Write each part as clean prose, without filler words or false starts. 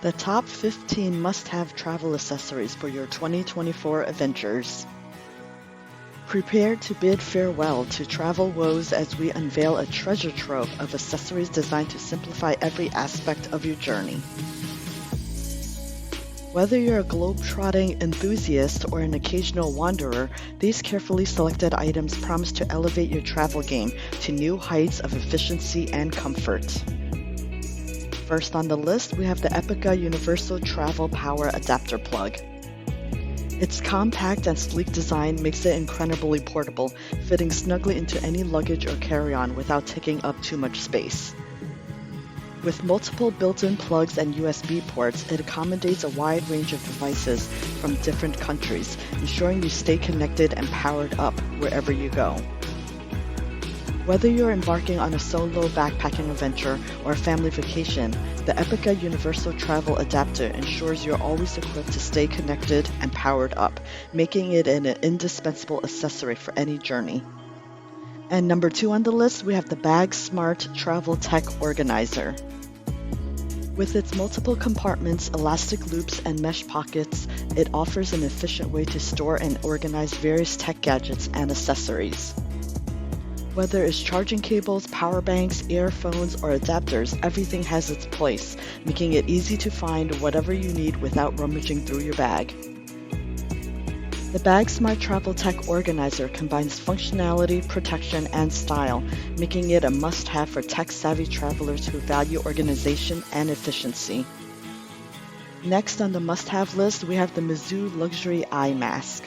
The top 15 must-have travel accessories for your 2024 adventures. Prepare to bid farewell to travel woes as we unveil a treasure trove of accessories designed to simplify every aspect of your journey. Whether you're a globe-trotting enthusiast or an occasional wanderer, these carefully selected items promise to elevate your travel game to new heights of efficiency and comfort. First on the list, we have the EPICKA Universal Travel Power Adapter Plug. Its compact and sleek design makes it incredibly portable, fitting snugly into any luggage or carry-on without taking up too much space. With multiple built-in plugs and USB ports, it accommodates a wide range of devices from different countries, ensuring you stay connected and powered up wherever you go. Whether you're embarking on a solo backpacking adventure or a family vacation, the EPICKA Universal Travel Adapter ensures you're always equipped to stay connected and powered up, making it an indispensable accessory for any journey. And number 2 on the list, we have the Bag Smart Travel Tech Organizer. With its multiple compartments, elastic loops, and mesh pockets, it offers an efficient way to store and organize various tech gadgets and accessories. Whether it's charging cables, power banks, earphones, or adapters, everything has its place, making it easy to find whatever you need without rummaging through your bag. The Bag Smart Travel Tech Organizer combines functionality, protection, and style, making it a must-have for tech-savvy travelers who value organization and efficiency. Next on the must-have list, we have the MZOO Luxury Eye Mask.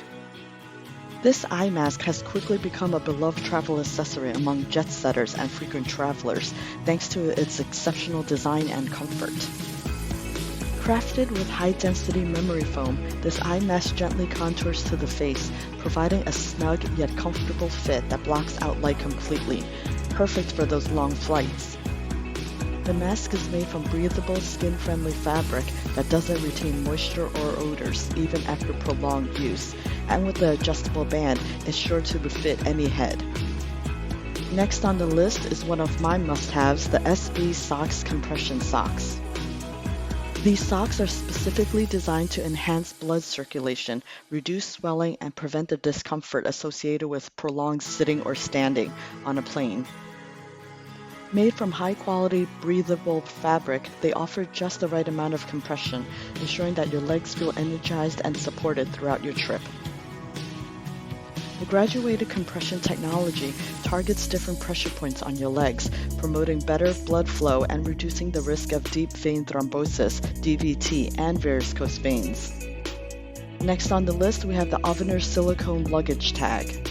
This eye mask has quickly become a beloved travel accessory among jet-setters and frequent travelers, thanks to its exceptional design and comfort. Crafted with high-density memory foam, this eye mask gently contours to the face, providing a snug yet comfortable fit that blocks out light completely, perfect for those long flights. The mask is made from breathable, skin-friendly fabric that doesn't retain moisture or odors, even after prolonged use, and with the adjustable band, it's sure to befit any head. Next on the list is one of my must-haves, the SB Socks Compression Socks. These socks are specifically designed to enhance blood circulation, reduce swelling, and prevent the discomfort associated with prolonged sitting or standing on a plane. Made from high-quality, breathable fabric, they offer just the right amount of compression, ensuring that your legs feel energized and supported throughout your trip. The graduated compression technology targets different pressure points on your legs, promoting better blood flow and reducing the risk of deep vein thrombosis, DVT, and varicose veins. Next on the list, we have the Avenir Silicone Luggage Tag.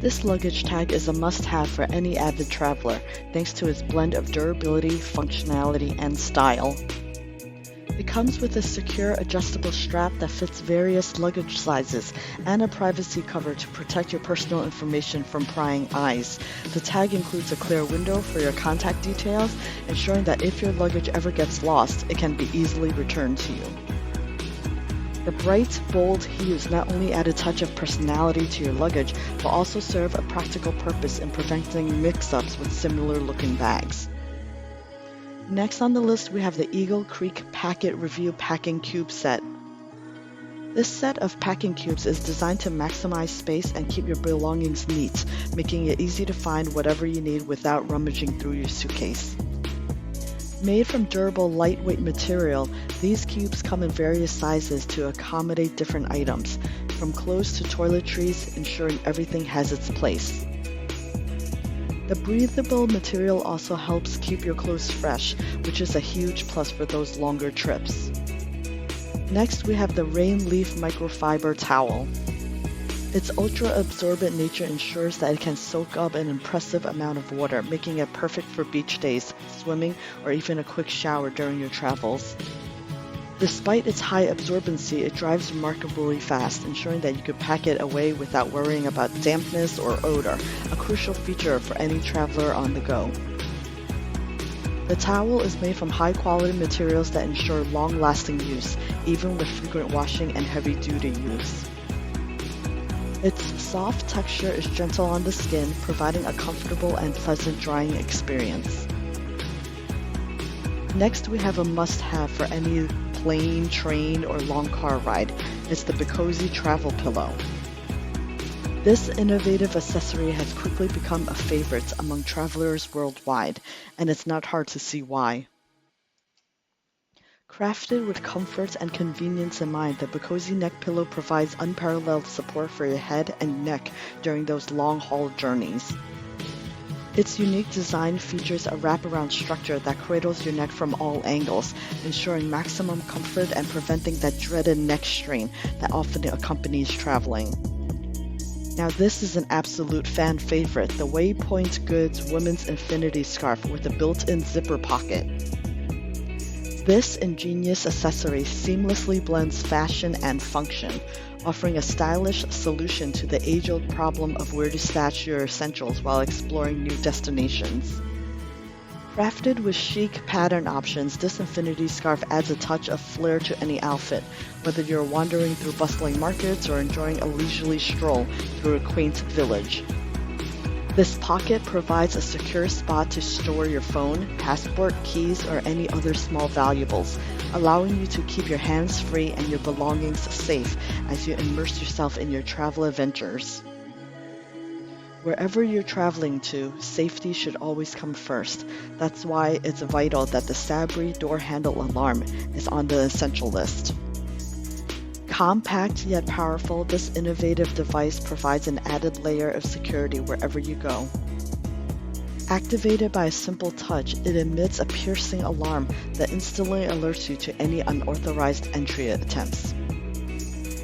This luggage tag is a must-have for any avid traveler, thanks to its blend of durability, functionality, and style. It comes with a secure adjustable strap that fits various luggage sizes and a privacy cover to protect your personal information from prying eyes. The tag includes a clear window for your contact details, ensuring that if your luggage ever gets lost, it can be easily returned to you. The bright, bold hues not only add a touch of personality to your luggage, but also serve a practical purpose in preventing mix-ups with similar-looking bags. Next on the list, we have the Eagle Creek Packet Review Packing Cube Set. This set of packing cubes is designed to maximize space and keep your belongings neat, making it easy to find whatever you need without rummaging through your suitcase. Made from durable, lightweight material, these cubes come in various sizes to accommodate different items, from clothes to toiletries, ensuring everything has its place. The breathable material also helps keep your clothes fresh, which is a huge plus for those longer trips. Next, we have the Rain Leaf Microfiber Towel. Its ultra-absorbent nature ensures that it can soak up an impressive amount of water, making it perfect for beach days, swimming, or even a quick shower during your travels. Despite its high absorbency, it dries remarkably fast, ensuring that you could pack it away without worrying about dampness or odor, a crucial feature for any traveler on the go. The towel is made from high-quality materials that ensure long-lasting use, even with frequent washing and heavy-duty use. Its soft texture is gentle on the skin, providing a comfortable and pleasant drying experience. Next, we have a must-have for any plane, train, or long car ride. It's the BCOZZY travel pillow. This innovative accessory has quickly become a favorite among travelers worldwide, and it's not hard to see why. Crafted with comfort and convenience in mind, the BCOZZY neck pillow provides unparalleled support for your head and neck during those long-haul journeys. Its unique design features a wraparound structure that cradles your neck from all angles, ensuring maximum comfort and preventing that dreaded neck strain that often accompanies traveling. Now this is an absolute fan favorite, the Waypoint Goods Women's Infinity Scarf with a built-in zipper pocket. This ingenious accessory seamlessly blends fashion and function, offering a stylish solution to the age-old problem of where to stash your essentials while exploring new destinations. Crafted with chic pattern options, this infinity scarf adds a touch of flair to any outfit, whether you're wandering through bustling markets or enjoying a leisurely stroll through a quaint village. This pocket provides a secure spot to store your phone, passport, keys, or any other small valuables, allowing you to keep your hands free and your belongings safe as you immerse yourself in your travel adventures. Wherever you're traveling to, safety should always come first. That's why it's vital that the Sabri door handle alarm is on the essential list. Compact yet powerful, this innovative device provides an added layer of security wherever you go. Activated by a simple touch, it emits a piercing alarm that instantly alerts you to any unauthorized entry attempts.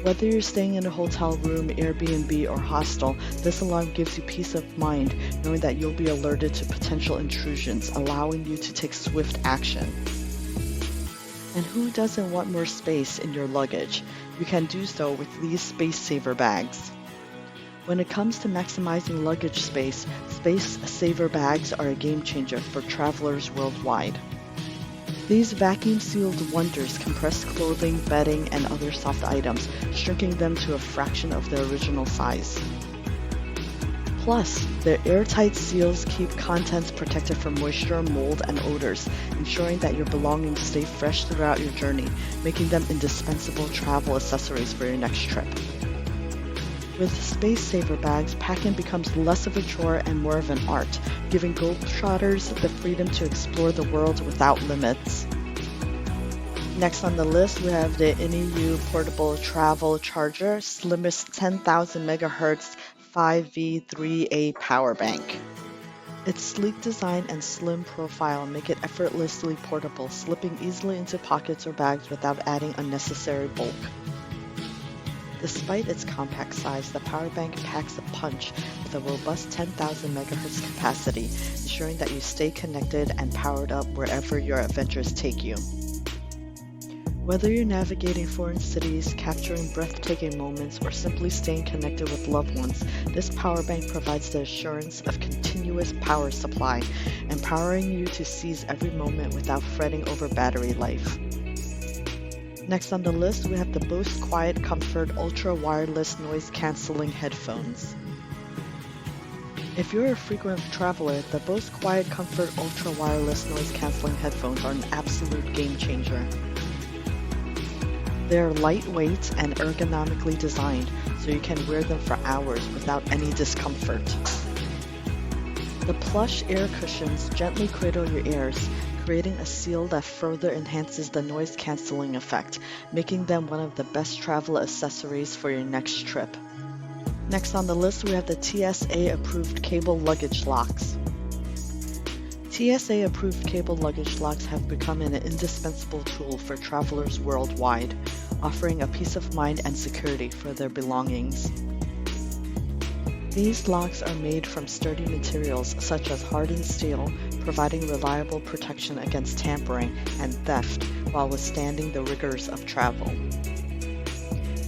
Whether you're staying in a hotel room, Airbnb, or hostel, this alarm gives you peace of mind knowing that you'll be alerted to potential intrusions, allowing you to take swift action. And who doesn't want more space in your luggage? You can do so with these space saver bags. When it comes to maximizing luggage space saver bags are a game changer for travelers worldwide. These vacuum-sealed wonders compress clothing, bedding, and other soft items, shrinking them to a fraction of their original size. Plus, their airtight seals keep contents protected from moisture, mold, and odors, ensuring that your belongings stay fresh throughout your journey, making them indispensable travel accessories for your next trip. With space saver bags, packing becomes less of a chore and more of an art, giving globetrotters the freedom to explore the world without limits. Next on the list, we have the NEU Portable Travel Charger, slimmest 10,000 MHz 5V3A power bank. Its sleek design and slim profile make it effortlessly portable, slipping easily into pockets or bags without adding unnecessary bulk. Despite its compact size, the power bank packs a punch with a robust 10,000 MHz capacity, ensuring that you stay connected and powered up wherever your adventures take you. Whether you're navigating foreign cities, capturing breathtaking moments, or simply staying connected with loved ones, this power bank provides the assurance of continuous power supply, empowering you to seize every moment without fretting over battery life. Next on the list, we have the Bose Quiet Comfort Ultra Wireless Noise Cancelling Headphones. If you're a frequent traveler, the Bose Quiet Comfort Ultra Wireless Noise Cancelling Headphones are an absolute game changer. They are lightweight and ergonomically designed, so you can wear them for hours without any discomfort. The plush air cushions gently cradle your ears, creating a seal that further enhances the noise cancelling effect, making them one of the best travel accessories for your next trip. Next on the list, we have the TSA-approved cable luggage locks. TSA-approved cable luggage locks have become an indispensable tool for travelers worldwide, offering a peace of mind and security for their belongings. These locks are made from sturdy materials such as hardened steel, providing reliable protection against tampering and theft while withstanding the rigors of travel.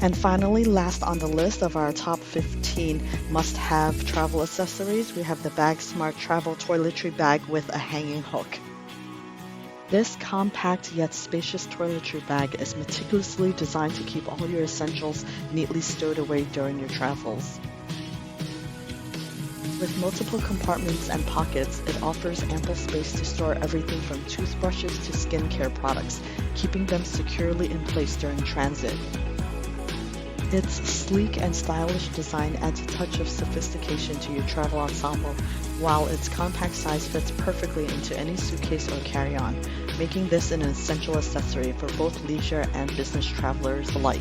And finally, last on the list of our top 15 must-have travel accessories, we have the Bag Smart Travel Toiletry Bag with a hanging hook. This compact yet spacious toiletry bag is meticulously designed to keep all your essentials neatly stowed away during your travels. With multiple compartments and pockets, it offers ample space to store everything from toothbrushes to skincare products, keeping them securely in place during transit. Its sleek and stylish design adds a touch of sophistication to your travel ensemble, while its compact size fits perfectly into any suitcase or carry-on, making this an essential accessory for both leisure and business travelers alike.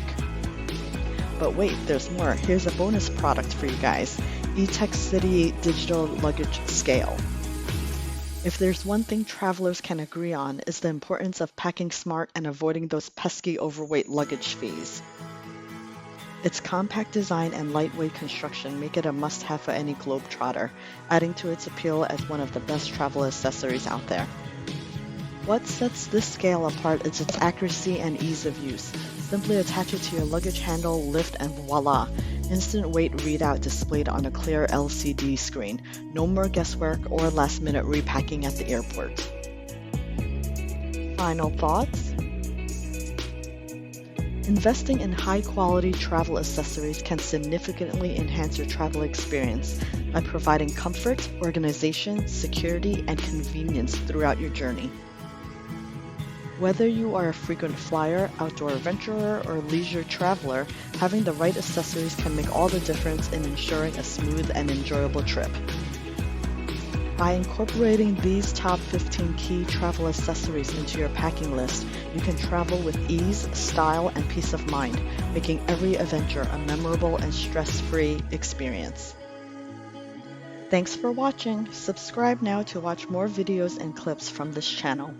But wait, there's more. Here's a bonus product for you guys: Etekcity Digital Luggage Scale. If there's one thing travelers can agree on, is the importance of packing smart and avoiding those pesky overweight luggage fees. Its compact design and lightweight construction make it a must-have for any globetrotter, adding to its appeal as one of the best travel accessories out there. What sets this scale apart is its accuracy and ease of use. Simply attach it to your luggage handle, lift, and voila! Instant weight readout displayed on a clear LCD screen. No more guesswork or last-minute repacking at the airport. Final thoughts? Investing in high-quality travel accessories can significantly enhance your travel experience by providing comfort, organization, security, and convenience throughout your journey. Whether you are a frequent flyer, outdoor adventurer, or leisure traveler, having the right accessories can make all the difference in ensuring a smooth and enjoyable trip. By incorporating these top 15 key travel accessories into your packing list, you can travel with ease, style, and peace of mind, making every adventure a memorable and stress-free experience. Thanks for watching. Subscribe now to watch more videos and clips from this channel.